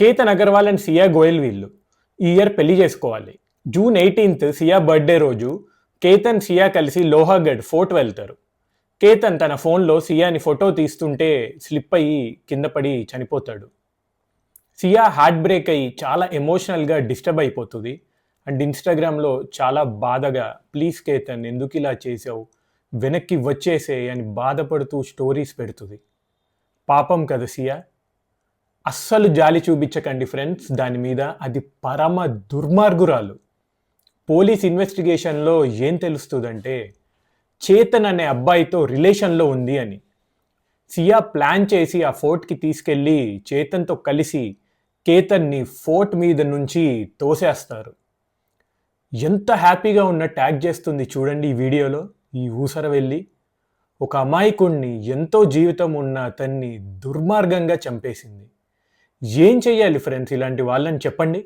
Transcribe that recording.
Ketan Agarwal and సియా గోయల్ వీళ్ళు ఈ year పెళ్లి చేసుకోవాలి. జూన్ 18th సియా బర్త్డే రోజు కేతన్ సియా కలిసి లోహాగఢ్ ఫోర్ట్ వెళ్తారు. కేతన్ తన ఫోన్లో సియాని ఫోటో తీస్తుంటే స్లిప్ అయ్యి కింద పడి చనిపోతాడు. సియా హార్ట్ బ్రేక్ అయ్యి చాలా ఎమోషనల్గా డిస్టర్బ్ అయిపోతుంది. అండ్ ఇన్స్టాగ్రామ్లో చాలా బాధగా ప్లీజ్ కేతన్ ఎందుకు ఇలా చేసావు, వెనక్కి వచ్చేసే అని బాధపడుతూ స్టోరీస్ పెడుతుంది. పాపం కదా సియా. అస్సలు జాలి చూపించకండి ఫ్రెండ్స్ దాని మీద, అది పరమ దుర్మార్గురాలు. పోలీస్ ఇన్వెస్టిగేషన్లో ఏం తెలుస్తుందంటే చేతన్ అనే అబ్బాయితో రిలేషన్లో ఉంది అని. సియా ప్లాన్ చేసి ఆ ఫోర్ట్కి తీసుకెళ్ళి చేతన్తో కలిసి కేతన్ని ఫోర్ట్ మీద నుంచి తోసేస్తారు. ఎంత హ్యాపీగా ఉన్న ట్యాగ్ చేస్తుంది చూడండి ఈ వీడియోలో ఈ ఊసర వెళ్ళి. ఒక అమాయకుణ్ణి ఎంతో జీవితం ఉన్న అతన్ని దుర్మార్గంగా చంపేసింది. ఏం చెయ్యాలి ఫ్రెండ్స్ ఇలాంటి వాళ్ళని చెప్పండి.